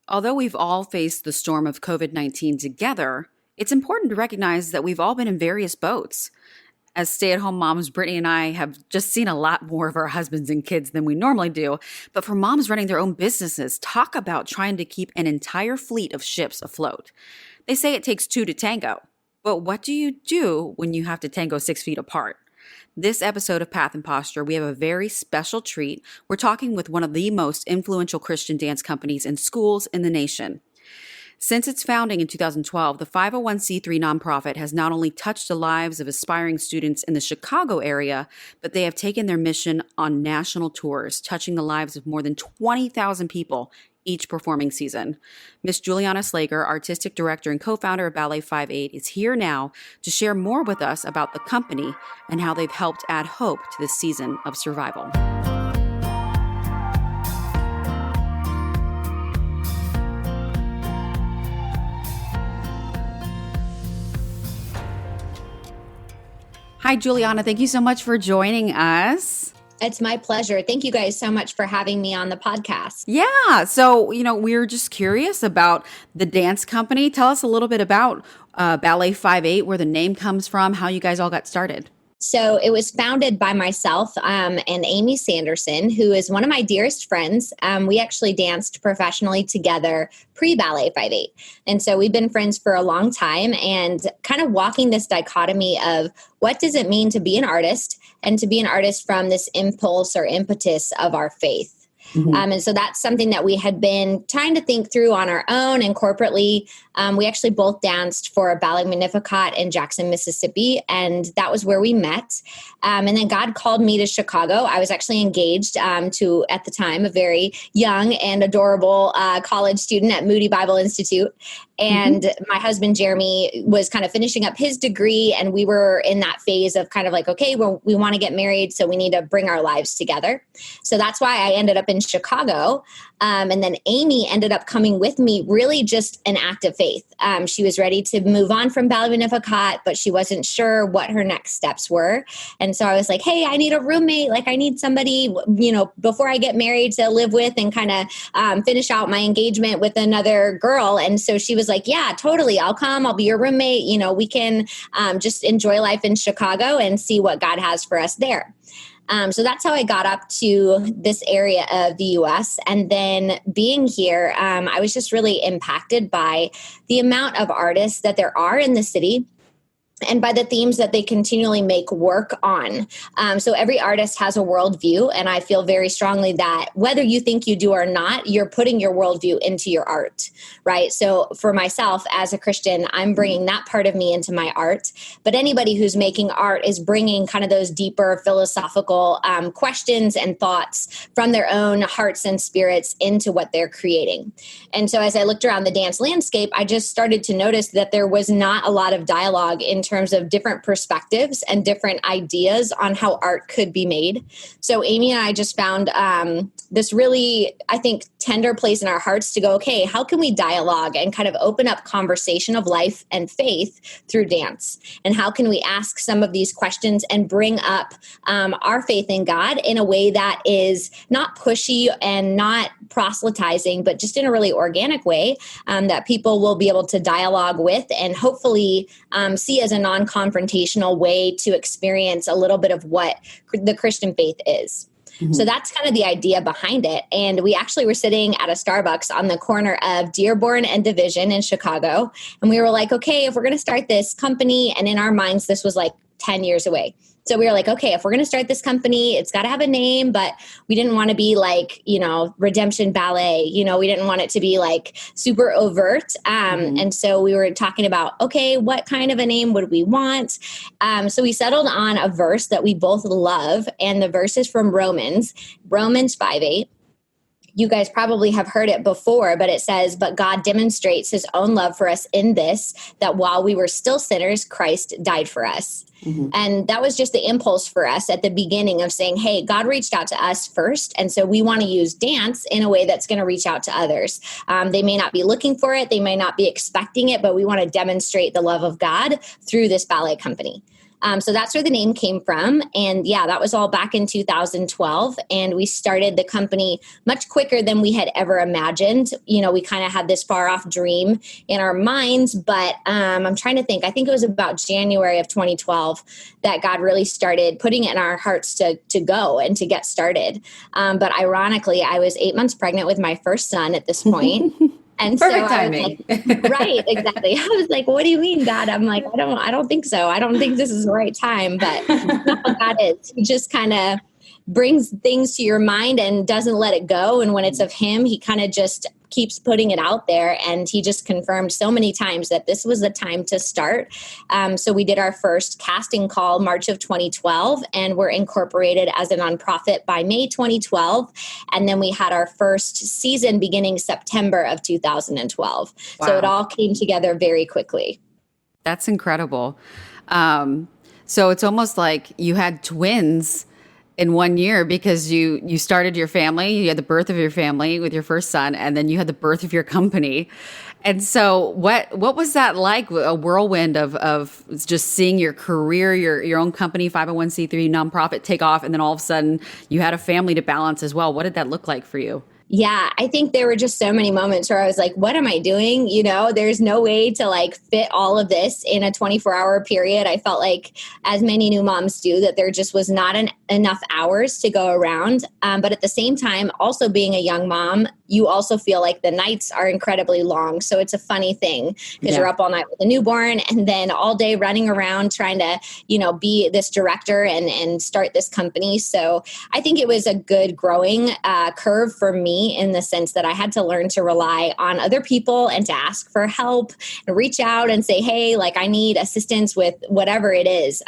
Although we've all faced the storm of COVID-19 together, it's important to recognize that we've all been in various boats. As stay-at-home moms, Brittany and I have just seen a lot more of our husbands and kids than we normally do. But for moms running their own businesses, talk about trying to keep an entire fleet of ships afloat. They say it takes two to tango. But what do you do when you have to tango 6 feet apart? This episode of Path and Posture, we have a very special treat. We're talking with one of the most influential Christian dance companies and schools in the nation. Since its founding in 2012, the 501c3 nonprofit has not only touched the lives of aspiring students in the Chicago area, but they have taken their mission on national tours, touching the lives of more than 20,000 people each performing season. Miss Julianna Slager, artistic director and co-founder of Ballet5, is here now to share more with us about the company and how they've helped add hope to this season of survival. Hi, Julianna. Thank you so much for joining us. It's my pleasure. Thank you guys so much for having me on the podcast. Yeah. So, we're just curious about the dance company. Tell us a little bit about Ballet5, where the name comes from, how you guys all got started. So it was founded by myself and Amy Sanderson, who is one of my dearest friends. We actually danced professionally together pre-Ballet5. And so we've been friends for a long time and kind of walking this dichotomy of what does it mean to be an artist and to be an artist from this impulse or impetus of our faith. Mm-hmm. And so that's something that we had been trying to think through on our own and corporately. We actually both danced for Ballet Magnificat in Jackson, Mississippi, and that was where we met. And then God called me to Chicago. I was actually engaged to, at the time, a very young and adorable college student at Moody Bible Institute. And my husband, Jeremy, was kind of finishing up his degree, and we were in that phase of kind of like, okay, well, we want to get married, so we need to bring our lives together. So that's why I ended up in Chicago. And then Amy ended up coming with me, really just an act of faith. She was ready to move on from Ballet Magnificat, but she wasn't sure what her next steps were. And so I was like, hey, I need a roommate. Like, I need somebody, before I get married to live with and kind of finish out my engagement with another girl. And so she was like, yeah, totally. I'll come. I'll be your roommate. We can just enjoy life in Chicago and see what God has for us there. So that's how I got up to this area of the U.S. And then being here, I was just really impacted by the amount of artists that there are in the city and by the themes that they continually make work on. So every artist has a worldview, and I feel very strongly that whether you think you do or not, you're putting your worldview into your art, right? So for myself as a Christian, I'm bringing that part of me into my art, but anybody who's making art is bringing kind of those deeper philosophical questions and thoughts from their own hearts and spirits into what they're creating. And so as I looked around the dance landscape, I just started to notice that there was not a lot of dialogue in terms of different perspectives and different ideas on how art could be made. So Amy and I just found this really, I think, tender place in our hearts to go, okay, how can we dialogue and kind of open up conversation of life and faith through dance? And how can we ask some of these questions and bring up our faith in God in a way that is not pushy and not proselytizing, but just in a really organic way that people will be able to dialogue with and hopefully see as a non-confrontational way to experience a little bit of what the Christian faith is. Mm-hmm. So that's kind of the idea behind it. And we actually were sitting at a Starbucks on the corner of Dearborn and Division in Chicago. And we were like, okay, if we're going to start this company, and in our minds, this was like 10 years away. So we were like, okay, if we're going to start this company, it's got to have a name, but we didn't want to be like, Redemption Ballet. We didn't want it to be like super overt. And so we were talking about, okay, what kind of a name would we want? So we settled on a verse that we both love. And the verse is from Romans 5:8. You guys probably have heard it before, but it says, but God demonstrates his own love for us in this, that while we were still sinners, Christ died for us. Mm-hmm. And that was just the impulse for us at the beginning of saying, hey, God reached out to us first. And so we want to use dance in a way that's going to reach out to others. They may not be looking for it. They may not be expecting it, but we want to demonstrate the love of God through this ballet company. So that's where the name came from. And yeah, that was all back in 2012. And we started the company much quicker than we had ever imagined. You know, we kind of had this far off dream in our minds, but I'm trying to think. I think it was about January of 2012 that God really started putting it in our hearts to go and to get started. But ironically, I was 8 months pregnant with my first son at this point. And Perfect so timing. I was like, right, exactly. I was like, what do you mean, God? I'm like, I don't think so. I don't think this is the right time, but God is. He just kind of brings things to your mind and doesn't let it go. And when it's of him, he kind of just keeps putting it out there. And he just confirmed so many times that this was the time to start. So we did our first casting call March of 2012, and we're incorporated as a nonprofit by May 2012. And then we had our first season beginning September of 2012. Wow. So it all came together very quickly. That's incredible. So it's almost like you had twins in 1 year, because you started your family, you had the birth of your family with your first son, and then you had the birth of your company. And so what was that like, a whirlwind of just seeing your career, your own company, 501c3 nonprofit take off, and then all of a sudden you had a family to balance as well? What did that look like for you? Yeah, I think there were just so many moments where I was like, what am I doing? You know, there's no way to like fit all of this in a 24-hour period. I felt like, as many new moms do, that there just was not enough hours to go around. But at the same time, also being a young mom, you also feel like the nights are incredibly long. So it's a funny thing, because you're up all night with a newborn and then all day running around trying to, you know, be this director and start this company. So I think it was a good growing curve for me, in the sense that I had to learn to rely on other people and to ask for help and reach out and say, hey, like, I need assistance with whatever it is,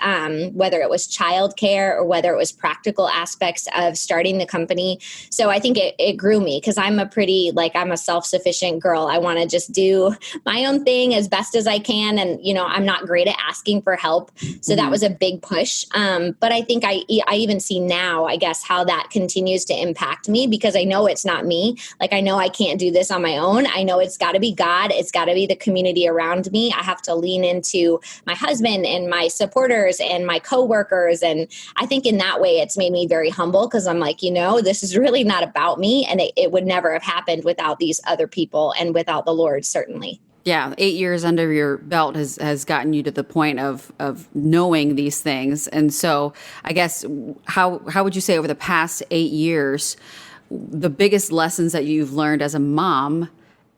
whether it was childcare or whether it was practical aspects of starting the company. So I think it grew me, because I'm a self-sufficient girl. I want to just do my own thing as best as I can. And, you know, I'm not great at asking for help. So that was a big push. But I think I even see now, I guess, how that continues to impact me, because I know it's not me. Like, I know I can't do this on my own. I know it's got to be God. It's got to be the community around me. I have to lean into my husband and my supporters and my coworkers. And I think in that way, it's made me very humble, because I'm like, you know, this is really not about me. And it would never have happened without these other people and without the Lord, certainly. Yeah, 8 years under your belt has gotten you to the point of knowing these things. And so I guess, how would you say over the past 8 years, the biggest lessons that you've learned as a mom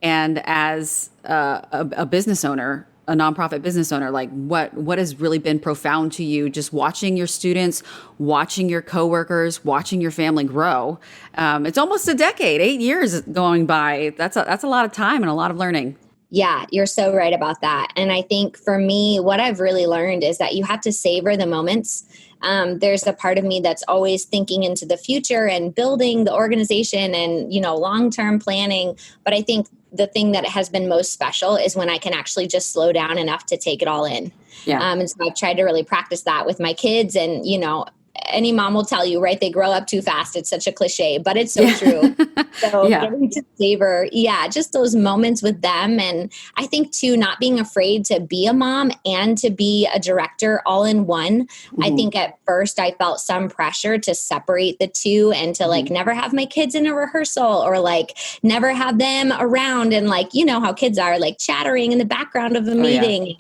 and as a business owner, a nonprofit business owner, like what has really been profound to you, just watching your students, watching your coworkers, watching your family grow? It's almost a decade, 8 years going by. That's a lot of time and a lot of learning. Yeah, you're so right about that. And I think for me, what I've really learned is that you have to savor the moments. There's a part of me that's always thinking into the future and building the organization and, you know, long-term planning. But I think the thing that has been most special is when I can actually just slow down enough to take it all in. Yeah. And so I've tried to really practice that with my kids. And, you know, any mom will tell you, right? They grow up too fast. It's such a cliche, but it's so true. So getting to savor, just those moments with them. And I think too, not being afraid to be a mom and to be a director all in one. I think at first I felt some pressure to separate the two and to like never have my kids in a rehearsal, or like never have them around and like, you know how kids are, like chattering in the background of a meeting.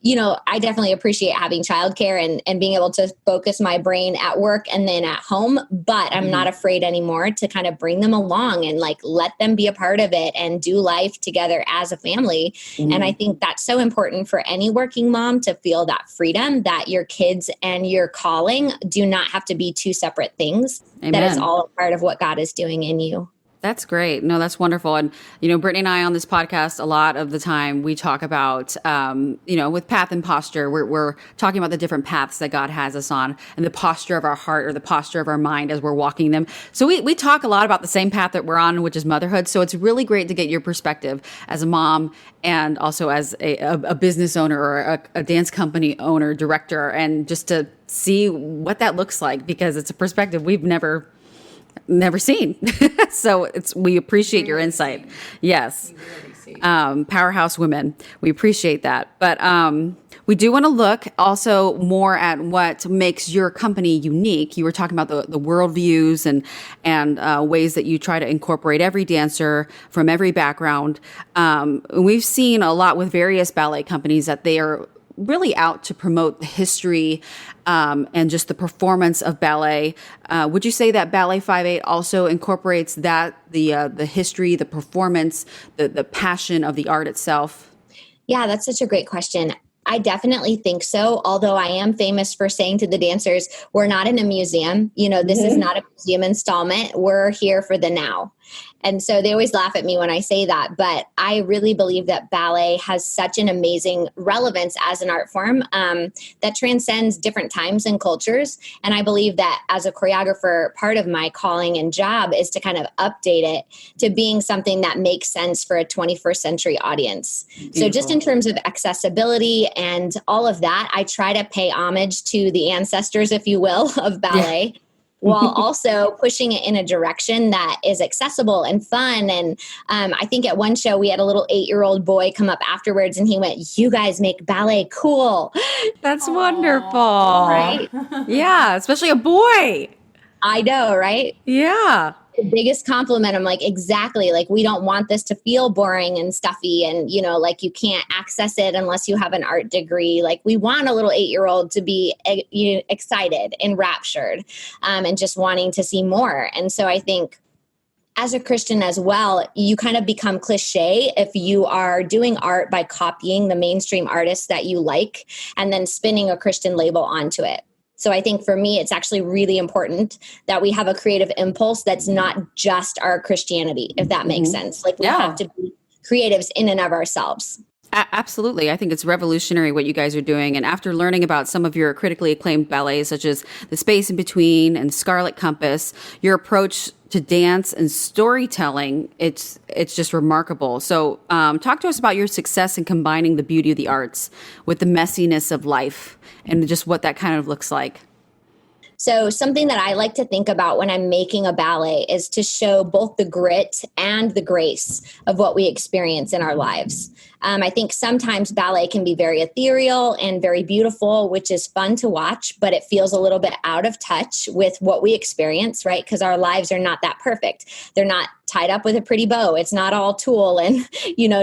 You know, I definitely appreciate having childcare and being able to focus my brain at work and then at home, but I'm not afraid anymore to kind of bring them along and like let them be a part of it and do life together as a family. And I think that's so important for any working mom to feel that freedom, that your kids and your calling do not have to be two separate things. Amen. That is all a part of what God is doing in you. That's great. No, that's wonderful. And, you know, Brittany and I on this podcast, a lot of the time we talk about, you know, with path and posture, we're talking about the different paths that God has us on and the posture of our heart or the posture of our mind as we're walking them. So we talk a lot about the same path that we're on, which is motherhood. So it's really great to get your perspective as a mom and also as a business owner or a dance company owner, director, and just to see what that looks like, because it's a perspective we've never seen. So we appreciate your insight. Yes. Powerhouse women. We appreciate that. But We do want to look also more at what makes your company unique. You were talking about the worldviews and ways that you try to incorporate every dancer from every background. We've seen a lot with various ballet companies that they are really out to promote the history and just the performance of ballet. Would you say that Ballet 5/8 also incorporates that, the history, the performance, the passion of the art itself? Yeah, that's such a great question. I definitely think so. Although I am famous for saying to the dancers, we're not in a museum. This is not a museum installment. We're here for the now. And so they always laugh at me when I say that. But I really believe that ballet has such an amazing relevance as an art form that transcends different times and cultures. And I believe that as a choreographer, part of my calling and job is to kind of update it to being something that makes sense for a 21st century audience. Beautiful. So just in terms of accessibility and all of that, I try to pay homage to the ancestors, if you will, of ballet. Yeah. While also pushing it in a direction that is accessible and fun. And I think at one show, we had a little 8-year-old boy come up afterwards and he went, "You guys make ballet cool." That's wonderful. Right? Yeah, especially a boy. I know, right? Yeah. The biggest compliment. I'm like, exactly. Like, we don't want this to feel boring and stuffy and, like you can't access it unless you have an art degree. Like, we want a little 8-year-old to be excited, enraptured, and just wanting to see more. And so I think as a Christian as well, you kind of become cliche if you are doing art by copying the mainstream artists that you like and then spinning a Christian label onto it. So I think for me, it's actually really important that we have a creative impulse that's not just our Christianity, if that makes sense. Like we have to be creatives in and of ourselves. Absolutely. I think it's revolutionary what you guys are doing. And after learning about some of your critically acclaimed ballets, such as The Space in Between and Scarlet Compass, your approach to dance and storytelling, it's just remarkable. So talk to us about your success in combining the beauty of the arts with the messiness of life and just what that kind of looks like. So something that I like to think about when I'm making a ballet is to show both the grit and the grace of what we experience in our lives. I think sometimes ballet can be very ethereal and very beautiful, which is fun to watch, but it feels a little bit out of touch with what we experience, right? Because our lives are not that perfect. They're not tied up with a pretty bow. It's not all tulle and,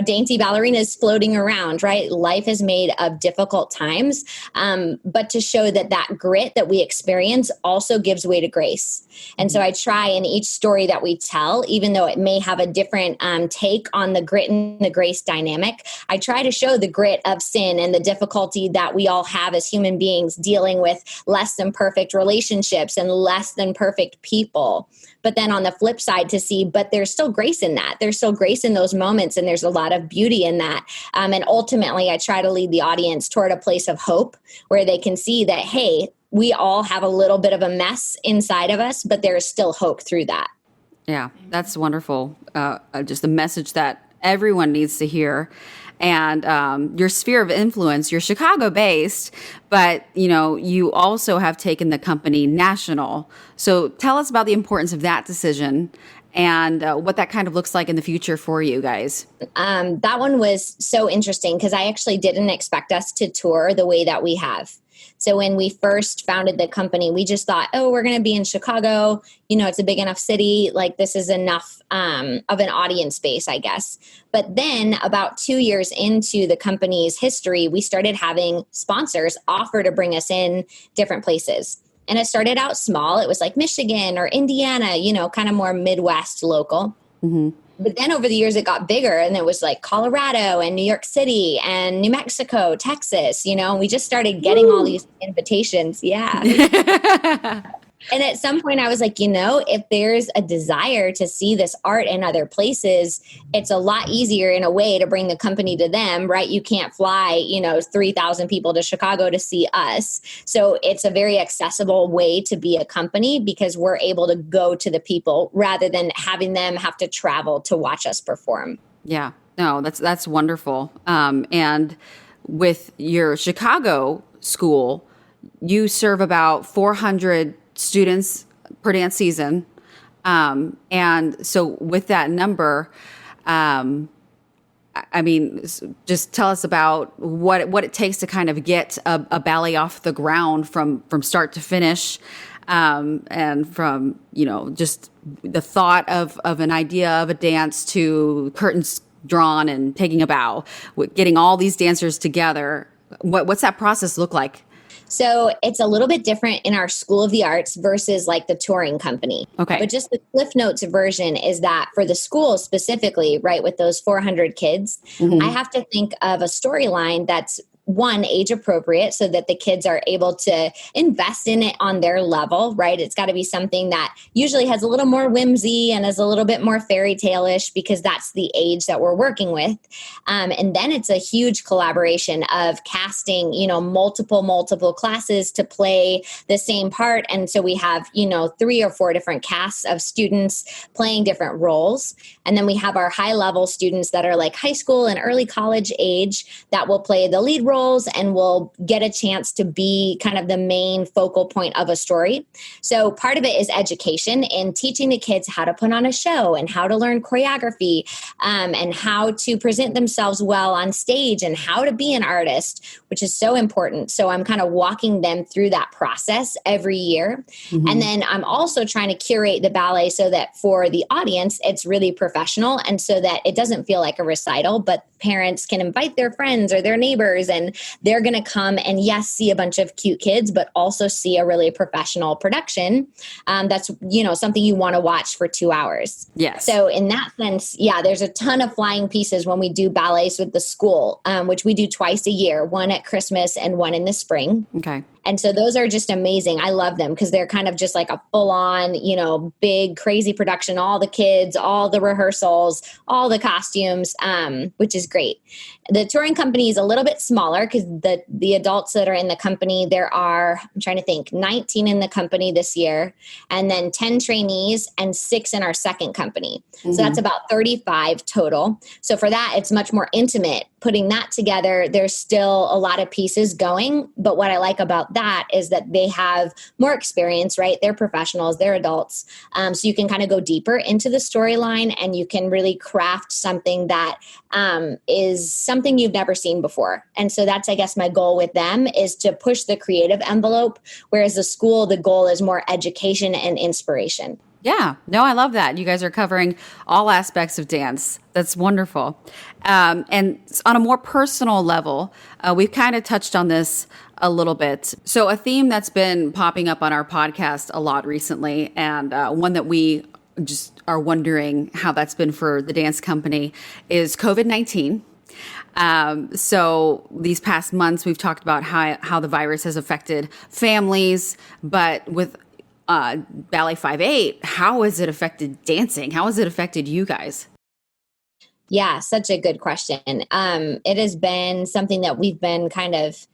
dainty ballerinas floating around, right? Life is made of difficult times. But to show that grit that we experience also gives way to grace. And so I try in each story that we tell, even though it may have a different take on the grit and the grace dynamic, I try to show the grit of sin and the difficulty that we all have as human beings dealing with less than perfect relationships and less than perfect people. But then on the flip side to see, but there's still grace in that. There's still grace in those moments and there's a lot of beauty in that. And ultimately, I try to lead the audience toward a place of hope where they can see that, hey, we all have a little bit of a mess inside of us, but there is still hope through that. Yeah, that's wonderful. Just a message that everyone needs to hear. And your sphere of influence, you're Chicago-based, but, you also have taken the company national. So tell us about the importance of that decision and what that kind of looks like in the future for you guys. That one was so interesting because I actually didn't expect us to tour the way that we have. So when we first founded the company, we just thought, we're going to be in Chicago. It's a big enough city. Like this is enough of an audience base, I guess. But then about 2 years into the company's history, we started having sponsors offer to bring us in different places. And it started out small. It was like Michigan or Indiana, kind of more Midwest local. Mm-hmm. But then over the years, it got bigger and it was like Colorado and New York City and New Mexico, Texas, and we just started getting all these invitations. Yeah. And at some point I was like, if there's a desire to see this art in other places, it's a lot easier in a way to bring the company to them, right? You can't fly, 3,000 people to Chicago to see us. So it's a very accessible way to be a company because we're able to go to the people rather than having them have to travel to watch us perform. Yeah, no, that's wonderful. And with your Chicago school, you serve about 400 students per dance season. And so with that number, I mean, just tell us about what it takes to kind of get a ballet off the ground from start to finish, and from just the thought of an idea of a dance to curtains drawn and taking a bow, getting all these dancers together. What's that process look like? So it's a little bit different in our School of the Arts versus like the touring company. Okay. But just the Cliff Notes version is that for the school specifically, right, with those 400 kids, I have to think of a storyline that's one, age appropriate so that the kids are able to invest in it on their level, right? It's got to be something that usually has a little more whimsy and is a little bit more fairy tale-ish because that's the age that we're working with. And then it's a huge collaboration of casting, multiple classes to play the same part. And so we have, 3 or 4 different casts of students playing different roles. And then we have our high level students that are like high school and early college age that will play the lead roles and will get a chance to be kind of the main focal point of a story. So part of it is education and teaching the kids how to put on a show and how to learn choreography, and how to present themselves well on stage and how to be an artist, which is so important. So I'm kind of walking them through that process every year. And then I'm also trying to curate the ballet so that for the audience, it's really professional and so that it doesn't feel like a recital, but parents can invite their friends or their neighbors and they're going to come and yes, see a bunch of cute kids, but also see a really professional production. That's, something you want to watch for 2 hours. Yes. So in that sense, there's a ton of flying pieces when we do ballets with the school, which we do twice a year, one at Christmas and one in the spring. Okay. And so those are just amazing. I love them because they're kind of just like a full on, big, crazy production, all the kids, all the rehearsals, all the costumes, which is great. The touring company is a little bit smaller because the adults that are in the company, there are, I'm trying to think, 19 in the company this year, and then 10 trainees and 6 in our second company. So that's about 35 total. So for that, it's much more intimate. Putting that together, there's still a lot of pieces going. But what I like about that is that they have more experience, right? They're professionals, they're adults. So you can kind of go deeper into the storyline and you can really craft something that is something you've never seen before. And so that's, I guess, my goal with them is to push the creative envelope, whereas the school, the goal is more education and inspiration. Yeah, no, I love that. You guys are covering all aspects of dance. That's wonderful. And on a more personal level, we've kind of touched on this a little bit. So a theme that's been popping up on our podcast a lot recently, and one that we just are wondering how that's been for the dance company, is COVID-19. So these past months, we've talked about how the virus has affected families, but with Ballet5, how has it affected dancing? How has it affected you guys? Yeah, such a good question. It has been something that we've been kind of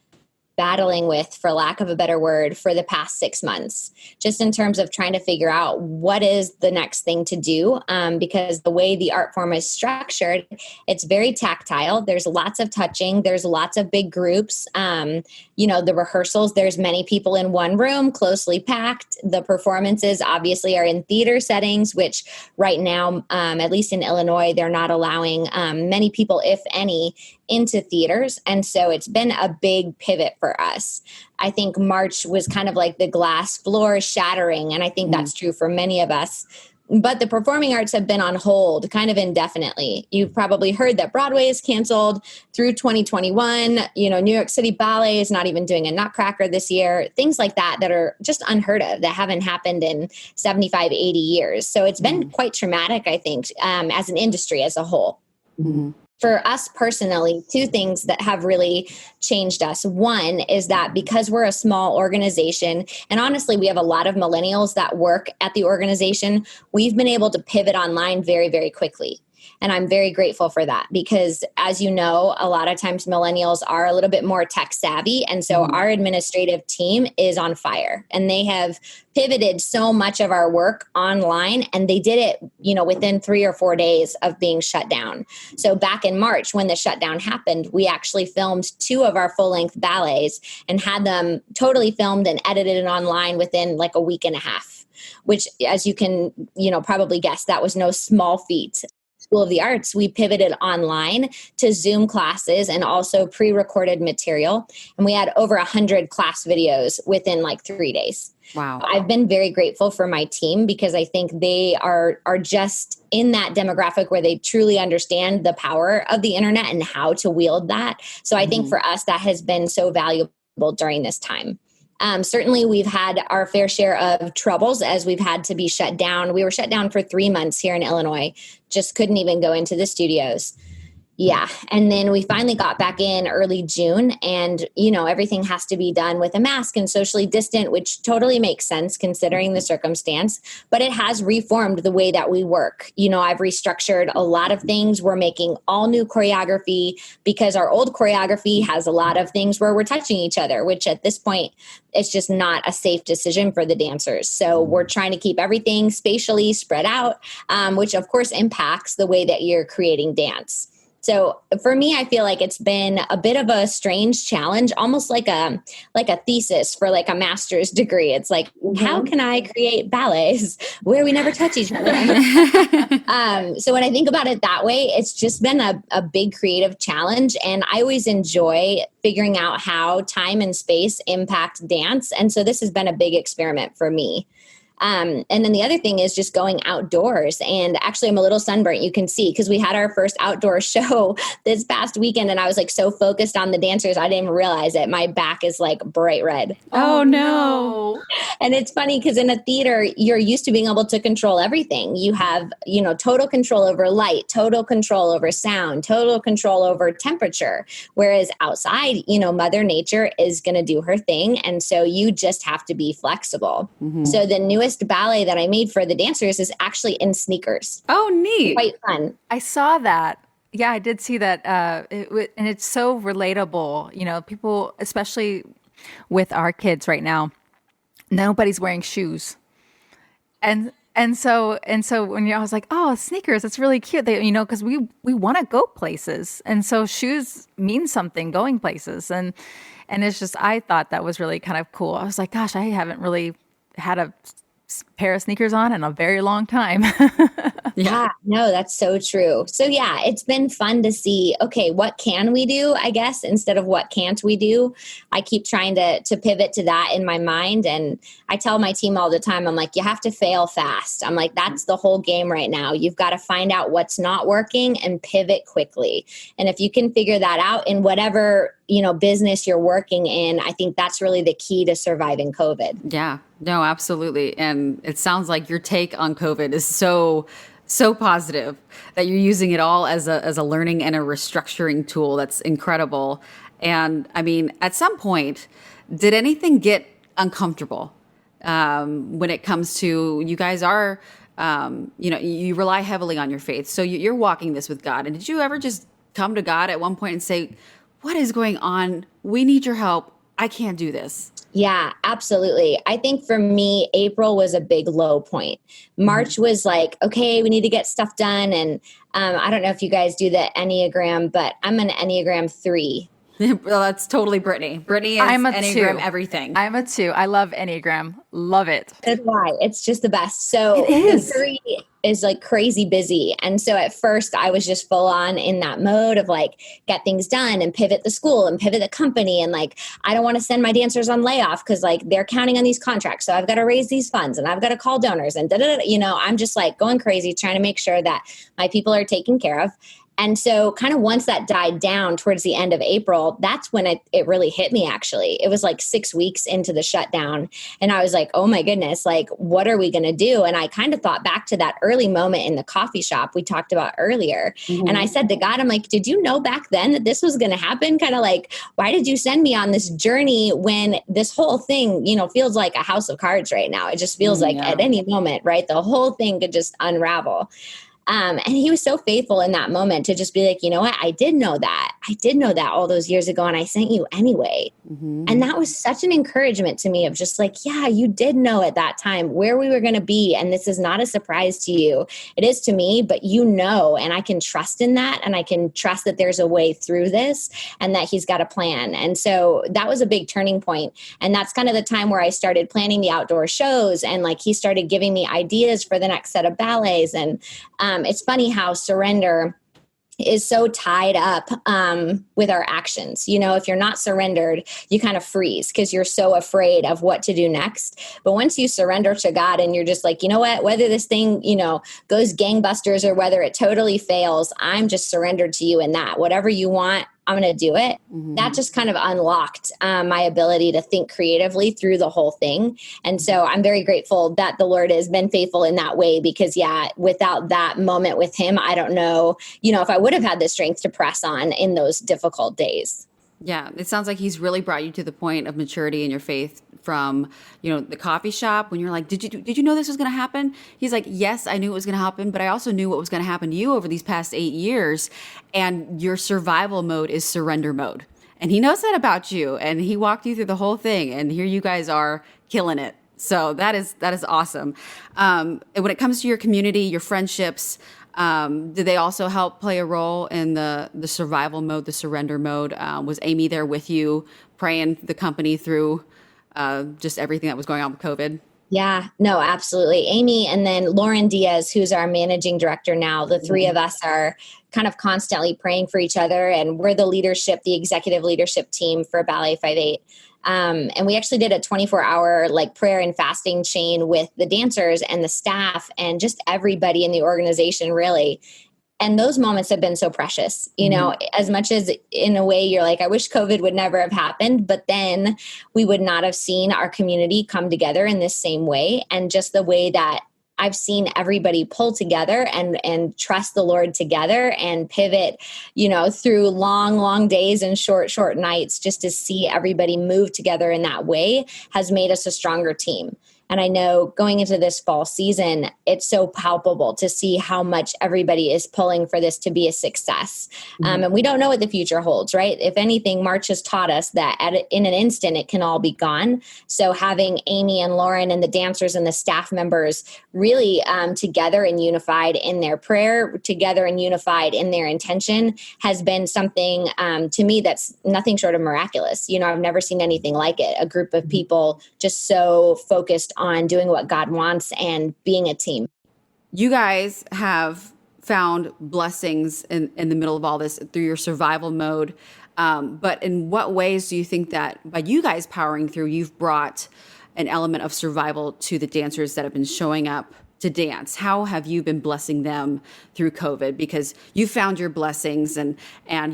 battling with, for lack of a better word, for the past 6 months, just in terms of trying to figure out what is the next thing to do. Because the way the art form is structured, it's very tactile. There's lots of touching. There's lots of big groups. The rehearsals, there's many people in one room, closely packed. The performances obviously are in theater settings, which right now, at least in Illinois, they're not allowing many people, if any, into theaters. And so it's been a big pivot for us. I think March was kind of like the glass floor shattering. And I think that's true for many of us. But the performing arts have been on hold kind of indefinitely. You've probably heard that Broadway is canceled through 2021. New York City Ballet is not even doing a Nutcracker this year. Things like that are just unheard of, that haven't happened in 75, 80 years. So it's been quite traumatic, I think, as an industry as a whole. Mm-hmm. For us personally, 2 things that have really changed us. One is that because we're a small organization, and honestly, we have a lot of millennials that work at the organization, we've been able to pivot online very, very quickly. And I'm very grateful for that because, as you know, a lot of times millennials are a little bit more tech savvy. And so our administrative team is on fire and they have pivoted so much of our work online, and they did it, within 3 or 4 days of being shut down. So back in March, when the shutdown happened, we actually filmed 2 of our full-length ballets and had them totally filmed and edited and online within like a week and a half, which, as you can, probably guess, that was no small feat. School of the Arts, we pivoted online to Zoom classes and also pre-recorded material. And we had over 100 class videos within like 3 days. Wow. I've been very grateful for my team because I think they are just in that demographic where they truly understand the power of the internet and how to wield that. So I think for us, that has been so valuable during this time. Certainly, we've had our fair share of troubles as we've had to be shut down. We were shut down for 3 months here in Illinois, just couldn't even go into the studios. Yeah. And then we finally got back in early June and, everything has to be done with a mask and socially distant, which totally makes sense considering the circumstance, but it has reformed the way that we work. I've restructured a lot of things. We're making all new choreography because our old choreography has a lot of things where we're touching each other, which at this point, it's just not a safe decision for the dancers. So we're trying to keep everything spatially spread out, which of course impacts the way that you're creating dance. So for me, I feel like it's been a bit of a strange challenge, almost like a thesis for like a master's degree. It's like, how can I create ballets where we never touch each other? So when I think about it that way, it's just been a big creative challenge. And I always enjoy figuring out how time and space impact dance. And so this has been a big experiment for me. And then the other thing is just going outdoors. And actually, I'm a little sunburnt, you can see, because we had our first outdoor show this past weekend. And I was like so focused on the dancers, I didn't even realize it. My back is like bright red. Oh, no. And it's funny because in a theater, you're used to being able to control everything. You have, total control over light, total control over sound, total control over temperature. Whereas outside, Mother Nature is going to do her thing. And so you just have to be flexible. So the newest ballet that I made for the dancers is actually in sneakers. Oh, neat. Quite fun. I saw that. Yeah, I did see that. And it's so relatable. People, especially with our kids right now, nobody's wearing shoes. And so when I was like, oh, sneakers, it's really cute. They, because we want to go places. And so shoes mean something, going places. And it's just, I thought that was really kind of cool. I was like, gosh, I haven't really had a pair of sneakers on in a very long time. Yeah, no, that's so true. So yeah, it's been fun to see, okay, what can we do, I guess, instead of what can't we do? I keep trying to pivot to that in my mind. And I tell my team all the time, I'm like, you have to fail fast. I'm like, that's the whole game right now. You've got to find out what's not working and pivot quickly. And if you can figure that out in whatever, business you're working in, I think that's really the key to surviving COVID. Yeah, no, absolutely. And it sounds like your take on COVID is so positive that you're using it all as a learning and a restructuring tool. That's incredible. And I mean, at some point, did anything get uncomfortable when it comes to, you guys are, you rely heavily on your faith. So you're walking this with God. And did you ever just come to God at one point and say, what is going on? We need your help. I can't do this. Yeah, absolutely. I think for me, April was a big low point. March was like, okay, we need to get stuff done. And I don't know if you guys do the Enneagram, but I'm an Enneagram 3. Well, that's totally Brittany. Brittany is I'm a Enneagram 2. everything. I'm a 2. I love Enneagram. Love it. That's why. It's just the best. So It is. the 3 is like crazy busy. And so at first I was just full on in that mode of like, get things done and pivot the school and pivot the company. And like, I don't want to send my dancers on layoff because like they're counting on these contracts. So I've got to raise these funds and I've got to call donors and I'm just like going crazy trying to make sure that my people are taken care of. And so kind of once that died down towards the end of April, that's when it really hit me, actually. It was like 6 weeks into the shutdown. And I was like, oh my goodness, like, what are we going to do? And I kind of thought back to that early moment in the coffee shop we talked about earlier. Mm-hmm. And I said to God, I'm like, did you know back then that this was going to happen? Kind of like, why did you send me on this journey when this whole thing, feels like a house of cards right now? It just feels like at any moment, right? The whole thing could just unravel. And he was so faithful in that moment to just be like, you know what? I did know that. I did know that all those years ago and I sent you anyway. And that was such an encouragement to me of just like, yeah, you did know at that time where we were going to be. And this is not a surprise to you. It is to me, but you know, and I can trust in that. And I can trust that there's a way through this and that he's got a plan. And so that was a big turning point. And that's kind of the time where I started planning the outdoor shows. And like he started giving me ideas for the next set of ballets. And it's funny how surrender is so tied up with our actions. You know, if you're not surrendered, you kind of freeze because you're so afraid of what to do next. But once you surrender to God and you're just like, you know what, whether this thing, you know, goes gangbusters or whether it totally fails, I'm just surrendered to you in that. Whatever you want, I'm going to do it. That just kind of unlocked my ability to think creatively through the whole thing. And so I'm very grateful that the Lord has been faithful in that way because, yeah, without that moment with him, I don't know, you know, if I would have had the strength to press on in those difficult days. Yeah, it sounds like he's really brought you to the point of maturity in your faith from, you know, the coffee shop when you're like, did you know this was going to happen? He's like, yes, I knew it was going to happen, but I also knew what was going to happen to you over these past 8 years. And your survival mode is surrender mode. And he knows that about you. And he walked you through the whole thing. And here you guys are killing it. So that is awesome. And when it comes to your community, your friendships, did they also help play a role in the survival mode, the surrender mode? Was Amy there with you, praying the company through just everything that was going on with COVID? Yeah, no, absolutely. Amy and then Lauren Diaz, who's our managing director now, the three of us are kind of constantly praying for each other. And we're the leadership, the executive leadership team for Ballet5. And we actually did a 24-hour like prayer and fasting chain with the dancers and the staff and just everybody in the organization, really. And those moments have been so precious, you know, as much as in a way you're like, I wish COVID would never have happened, but then we would not have seen our community come together in this same way. And just the way that I've seen everybody pull together and trust the Lord together and pivot, you know, through long, long days and short nights, just to see everybody move together in that way has made us a stronger team. And I know going into this fall season, it's so palpable to see how much everybody is pulling for this to be a success. And we don't know what the future holds, right? If anything, March has taught us that in an instant, it can all be gone. So having Amy and Lauren and the dancers and the staff members really together and unified in their prayer, together and unified in their intention has been something to me that's nothing short of miraculous. You know, I've never seen anything like it. A group of people just so focused on doing what God wants and being a team. You guys have found blessings in the middle of all this through your survival mode. But in what ways do you think that by you guys powering through, you've brought an element of survival to the dancers that have been showing up to dance? How have you been blessing them through COVID? Because you found your blessings and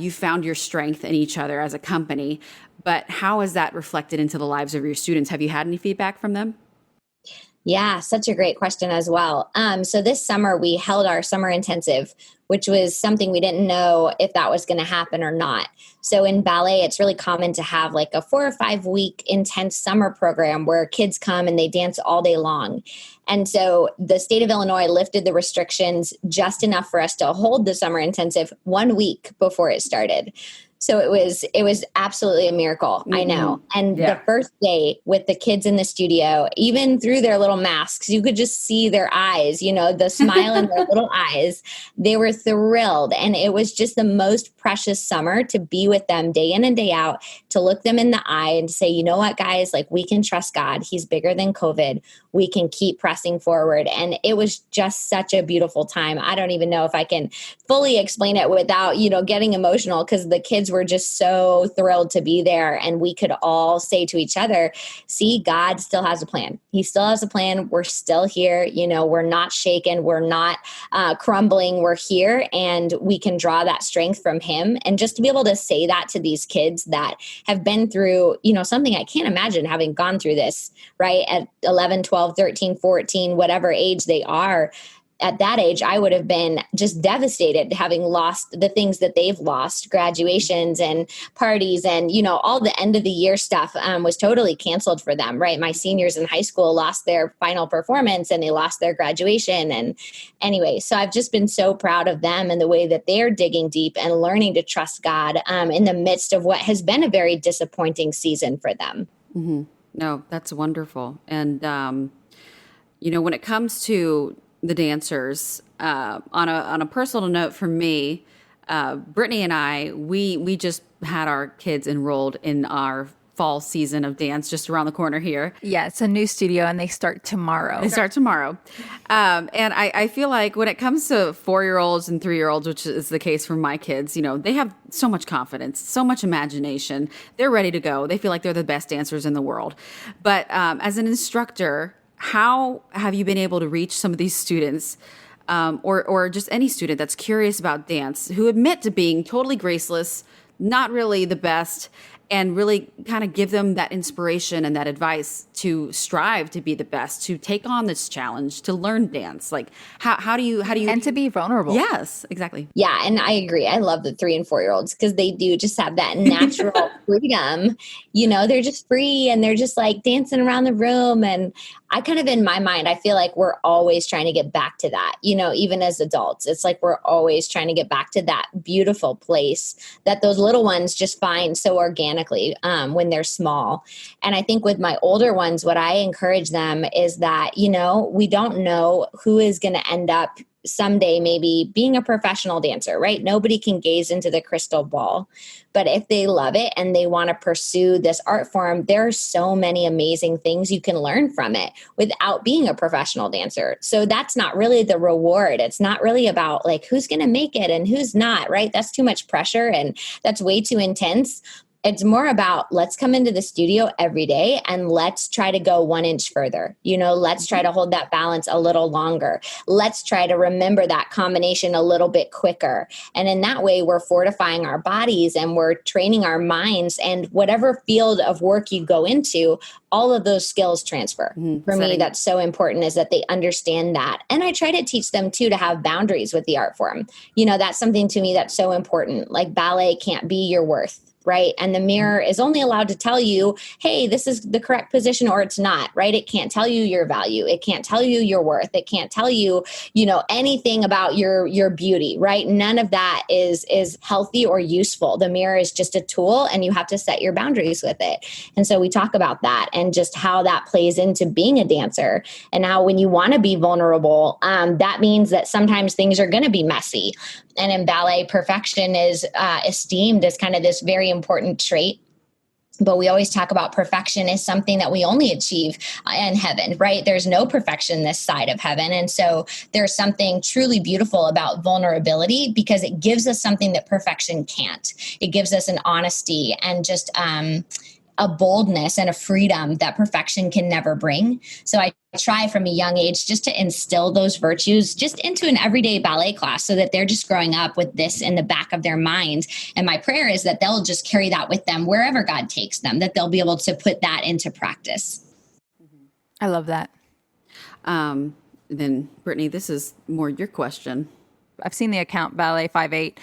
you found your strength in each other as a company. But how has that reflected into the lives of your students? Have you had any feedback from them? Yeah, such a great question as well. So this summer we held our summer intensive, which was something we didn't know if that was going to happen or not. So in ballet, it's really common to have like a 4 or 5 week intense summer program where kids come and they dance all day long. And so the state of Illinois lifted the restrictions just enough for us to hold the summer intensive 1 week before it started. So it was absolutely a miracle. I know. And the first day with the kids in the studio, even through their little masks, you could just see their eyes, you know, the smile in their little eyes. They were thrilled. And it was just the most precious summer to be with them day in and day out, to look them in the eye and to say, you know what, guys, like we can trust God. He's bigger than COVID. We can keep pressing forward. And it was just such a beautiful time. I don't even know if I can fully explain it without, you know, getting emotional, because the kids were just so thrilled to be there. And we could all say to each other, see, God still has a plan. He still has a plan. We're still here. You know, we're not shaken. We're not crumbling. We're here, and we can draw that strength from him. And just to be able to say that to these kids that have been through, you know, something I can't imagine having gone through this, right? At 11, 12, 13, 14, whatever age they are. at that age, I would have been just devastated having lost the things that they've lost, graduations and parties and, all the end of the year stuff was totally canceled for them, right? My seniors in high school lost their final performance and they lost their graduation. And anyway, so I've just been so proud of them and the way that they're digging deep and learning to trust God in the midst of what has been a very disappointing season for them. Mm-hmm. No, that's wonderful. And, when it comes to the dancers, on a personal note for me, Brittany and I, we just had our kids enrolled in our fall season of dance just around the corner here. Yeah, it's a new studio and they start tomorrow. And I feel like when it comes to 4-year-olds and 3-year-olds, which is the case for my kids, they have so much confidence, so much imagination. They're ready to go. They feel like they're the best dancers in the world. But as an instructor, how have you been able to reach some of these students or just any student that's curious about dance who admit to being totally graceless, not really the best, and really kind of give them that inspiration and that advice to strive to be the best, to take on this challenge, to learn dance? Like how do you and to be vulnerable? Yes, exactly. Yeah, and I agree. I love the 3 and 4-year-olds because they do just have that natural freedom. They're just free and they're just like dancing around the room. And I kind of, in my mind, I feel like we're always trying to get back to that, even as adults. It's like we're always trying to get back to that beautiful place that those little ones just find so organically when they're small. And I think with my older ones, what I encourage them is that, we don't know who is going to end up someday maybe being a professional dancer, right? Nobody can gaze into the crystal ball. But if they love it and they want to pursue this art form, there are so many amazing things you can learn from it without being a professional dancer. So that's not really the reward. It's not really about like who's going to make it and who's not, right? That's too much pressure and that's way too intense. It's more about let's come into the studio every day and let's try to go 1 inch further. Let's try to hold that balance a little longer. Let's try to remember that combination a little bit quicker. And in that way, we're fortifying our bodies and we're training our minds, and whatever field of work you go into, all of those skills transfer. For me, that's so important, is that they understand that. And I try to teach them too to have boundaries with the art form. That's something to me that's so important. Like ballet can't be your worth. Right. And the mirror is only allowed to tell you, hey, this is the correct position or it's not, right? It can't tell you your value. It can't tell you your worth. It can't tell you, anything about your beauty, right? None of that is healthy or useful. The mirror is just a tool and you have to set your boundaries with it. And so we talk about that and just how that plays into being a dancer and how when you want to be vulnerable, that means that sometimes things are going to be messy. And in ballet, perfection is esteemed as kind of this very important trait. But we always talk about perfection as something that we only achieve in heaven, right? There's no perfection this side of heaven. And so there's something truly beautiful about vulnerability because it gives us something that perfection can't. It gives us an honesty and just a boldness and a freedom that perfection can never bring. So I try from a young age just to instill those virtues just into an everyday ballet class so that they're just growing up with this in the back of their mind. And my prayer is that they'll just carry that with them wherever God takes them, that they'll be able to put that into practice. I love that. Then Brittany, this is more your question. I've seen the account Ballet5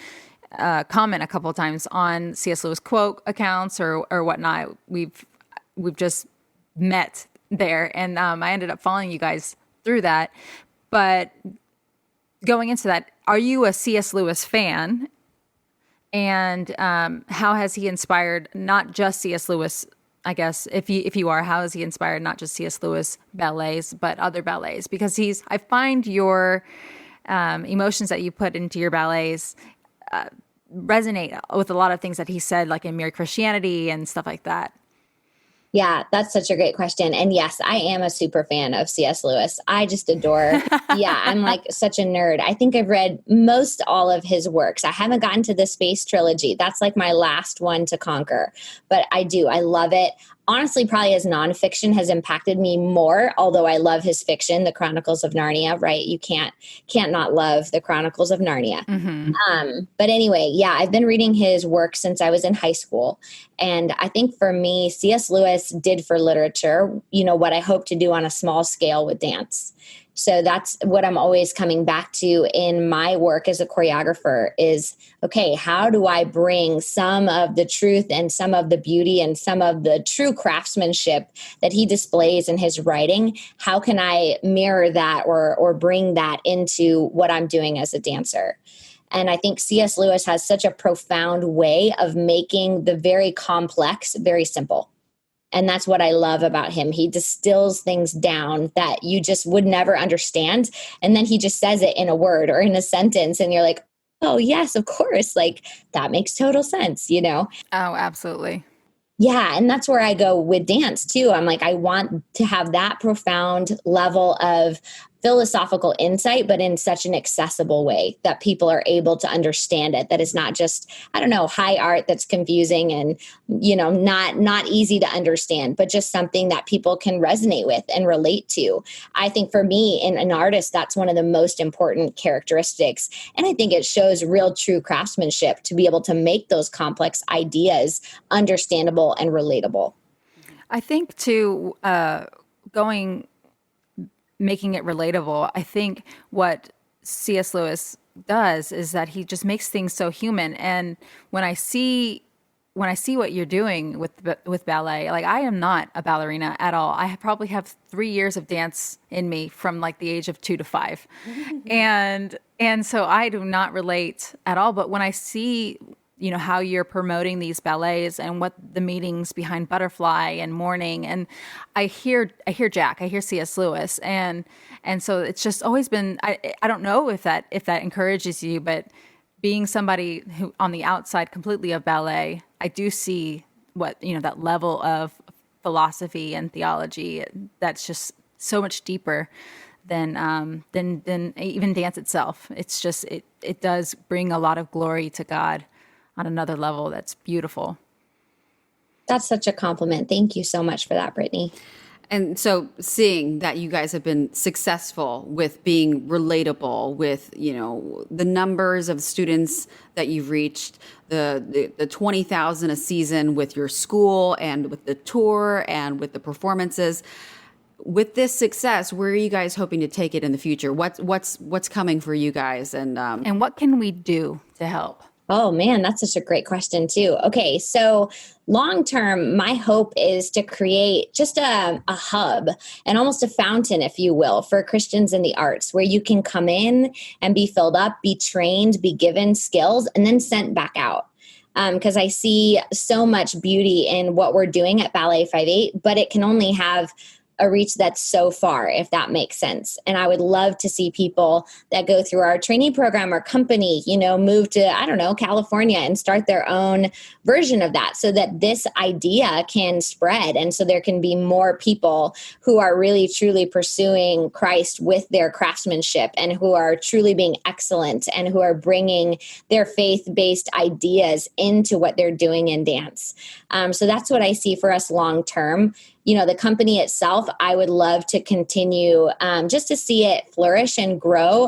comment a couple of times on C.S. Lewis quote accounts or whatnot. We've just met there, and I ended up following you guys through that. But going into that, are you a C.S. Lewis fan? And how has he inspired not just C.S. Lewis? I guess if you are, how has he inspired not just C.S. Lewis ballets but other ballets? Because I find your emotions that you put into your ballets resonate with a lot of things that he said, like in Mere Christianity and stuff like that. Yeah, that's such a great question. And yes, I am a super fan of C.S. Lewis. I just adore. Yeah, I'm like such a nerd. I think I've read most all of his works. I haven't gotten to the Space Trilogy. That's like my last one to conquer. But I do. I love it. Honestly, probably his nonfiction has impacted me more, although I love his fiction, The Chronicles of Narnia, right? You can't not love The Chronicles of Narnia. Mm-hmm. But anyway, yeah, I've been reading his work since I was in high school. And I think for me, C.S. Lewis did for literature, what I hope to do on a small scale with dance. So that's what I'm always coming back to in my work as a choreographer is, okay, how do I bring some of the truth and some of the beauty and some of the true craftsmanship that he displays in his writing? How can I mirror that or bring that into what I'm doing as a dancer? And I think C.S. Lewis has such a profound way of making the very complex very simple. And that's what I love about him. He distills things down that you just would never understand. And then he just says it in a word or in a sentence. And you're like, oh, yes, of course. Like that makes total sense, you know? Oh, absolutely. Yeah. And that's where I go with dance too. I'm like, I want to have that profound level of philosophical insight, but in such an accessible way that people are able to understand it. That is not just, I don't know, high art that's confusing and, you know, not easy to understand, but just something that people can resonate with and relate to. I think for me, in an artist, that's one of the most important characteristics. And I think it shows real true craftsmanship to be able to make those complex ideas understandable and relatable. I think too, making it relatable. I think what C.S. Lewis does is that he just makes things so human. And when I see what you're doing with ballet, like I am not a ballerina at all. I probably have 3 years of dance in me from like the age of 2 to 5, and so I do not relate at all. But when I see, you know, how you're promoting these ballets and what the meanings behind Butterfly and Morning, and I hear Jack, I hear C.S. Lewis, and so it's just always been. I don't know if that encourages you, but being somebody who on the outside completely of ballet, I do see what, you know, that level of philosophy and theology that's just so much deeper than even dance itself. It's just it does bring a lot of glory to God on another level that's beautiful. That's such a compliment. Thank you so much for that, Brittany. And so seeing that you guys have been successful with being relatable with, you know, the numbers of students that you've reached, the 20,000 a season with your school and with the tour and with the performances, with this success, where are you guys hoping to take it in the future? What's coming for you guys? And what can we do to help? Oh man, that's such a great question too. Okay, so long term, my hope is to create just a hub and almost a fountain, if you will, for Christians in the arts, where you can come in and be filled up, be trained, be given skills, and then sent back out. Because I see so much beauty in what we're doing at Ballet5, but it can only have a reach that's so far, if that makes sense. And I would love to see people that go through our trainee program or company, you know, move to, I don't know, California and start their own version of that so that this idea can spread. And so there can be more people who are really, truly pursuing Christ with their craftsmanship and who are truly being excellent and who are bringing their faith-based ideas into what they're doing in dance. So that's what I see for us long term. You know, the company itself, I would love to continue just to see it flourish and grow.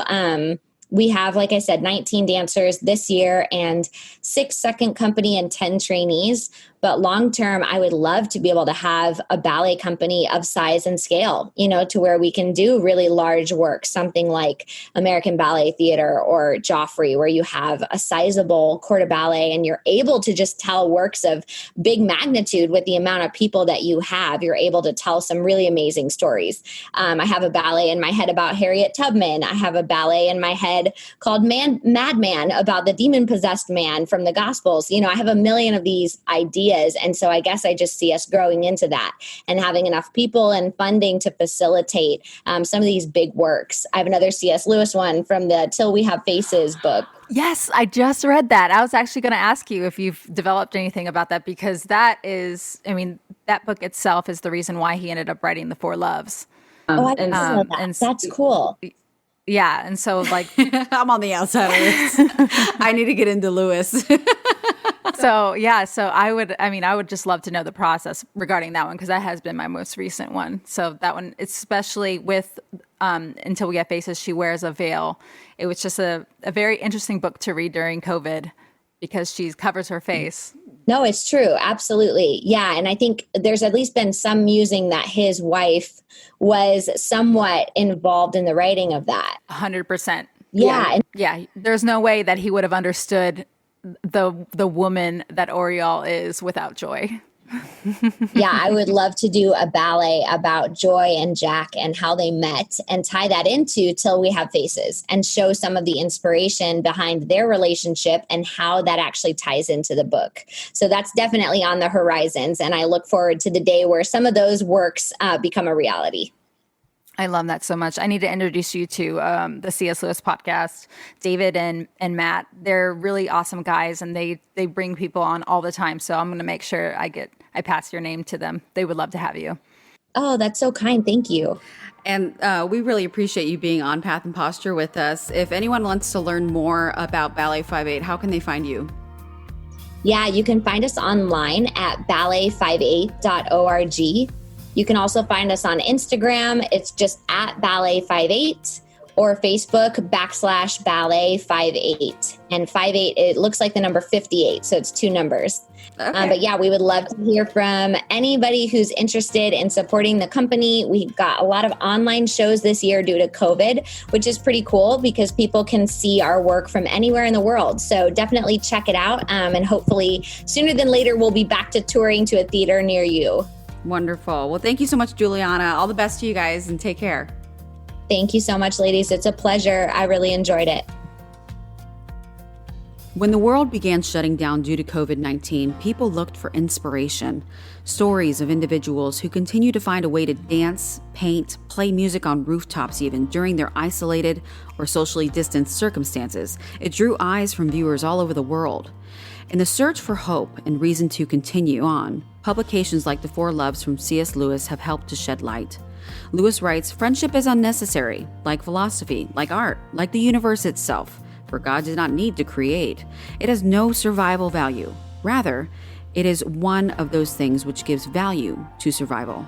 We have, like I said, 19 dancers this year and 6 second company and 10 trainees. But long term, I would love to be able to have a ballet company of size and scale, you know, to where we can do really large work, something like American Ballet Theater or Joffrey, where you have a sizable corps de ballet and you're able to just tell works of big magnitude with the amount of people that you have. You're able to tell some really amazing stories. I have a ballet in my head about Harriet Tubman. I have a ballet in my head called Madman about the demon-possessed man from the Gospels. You know, I have a million of these ideas. And so I guess I just see us growing into that and having enough people and funding to facilitate some of these big works. I have another C.S. Lewis one from the Till We Have Faces book. Yes, I just read that. I was actually going to ask you if you've developed anything about that, because that is, I mean, that book itself is the reason why he ended up writing The Four Loves. I didn't know that. That's cool. Yeah. And so like, I'm on the outside of this. I need to get into Lewis. So I would just love to know the process regarding that one, because that has been my most recent one. So that one, especially with Until We Get Faces, She Wears a Veil. It was just a very interesting book to read during COVID because she covers her face. No, it's true. Absolutely. Yeah. And I think there's at least been some musing that his wife was somewhat involved in the writing of that. 100%. Yeah. Yeah. There's no way that he would have understood the woman that Oriole is without Joy. Yeah, I would love to do a ballet about Joy and Jack and how they met and tie that into Till We Have Faces and show some of the inspiration behind their relationship and how that actually ties into the book. So that's definitely on the horizons. And I look forward to the day where some of those works become a reality. I love that so much. I need to introduce you to the C.S. Lewis podcast. David and Matt, they're really awesome guys, and they bring people on all the time. So I'm going to make sure I pass your name to them. They would love to have you. Oh, that's so kind. Thank you. And we really appreciate you being on Path and Posture with us. If anyone wants to learn more about Ballet5 how can they find you? Yeah, you can find us online at ballet58.org. You can also find us on Instagram. It's just at Ballet58 or Facebook /Ballet58. And 58, it looks like the number 58. So it's 2 numbers. Okay. But yeah, we would love to hear from anybody who's interested in supporting the company. We've got a lot of online shows this year due to COVID, which is pretty cool because people can see our work from anywhere in the world. So definitely check it out. And hopefully sooner than later, we'll be back to touring to a theater near you. Wonderful. Well, thank you so much, Julianna. All the best to you guys and take care. Thank you so much, ladies. It's a pleasure. I really enjoyed it. When the world began shutting down due to COVID-19, people looked for inspiration. Stories of individuals who continue to find a way to dance, paint, play music on rooftops even during their isolated or socially distanced circumstances. It drew eyes from viewers all over the world. In the search for hope and reason to continue on, publications like The Four Loves from C.S. Lewis have helped to shed light. Lewis writes, "Friendship is unnecessary, like philosophy, like art, like the universe itself, for God did not need to create. It has no survival value. Rather, it is one of those things which gives value to survival."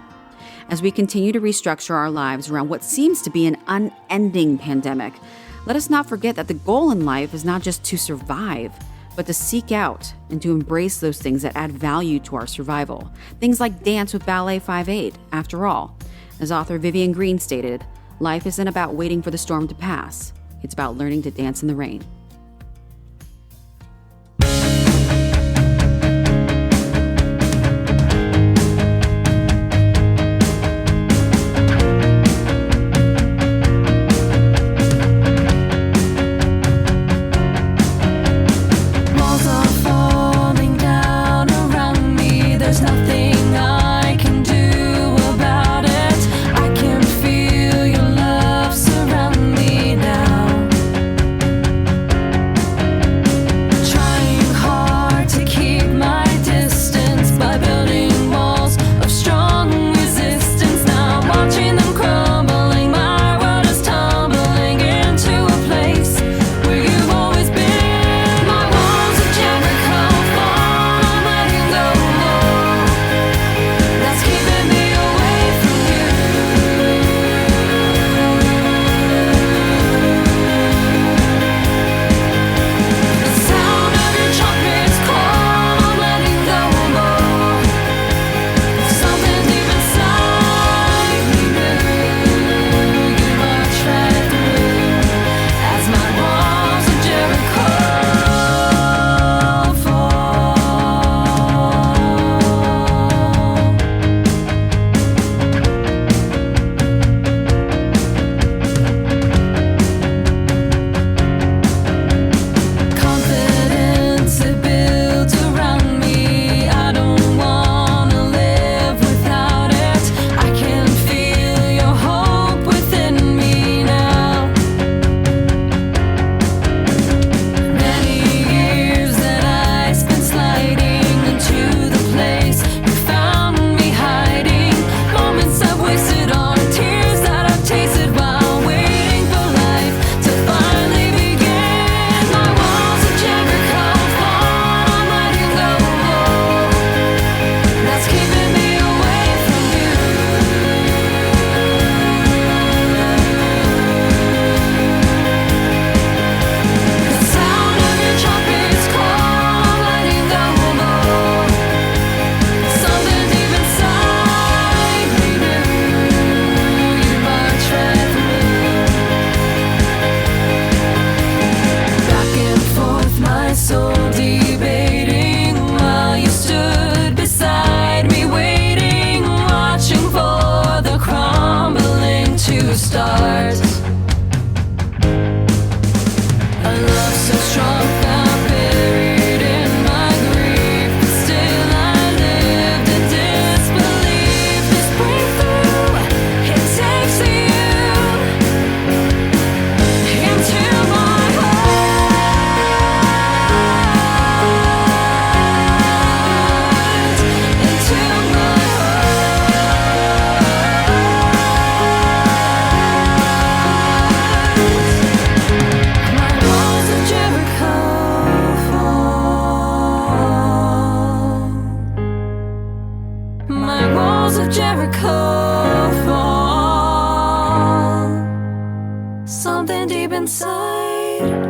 As we continue to restructure our lives around what seems to be an unending pandemic, let us not forget that the goal in life is not just to survive, but to seek out and to embrace those things that add value to our survival. Things like dance with Ballet5. After all, as author Vivian Green stated, life isn't about waiting for the storm to pass. It's about learning to dance in the rain. Ballet5.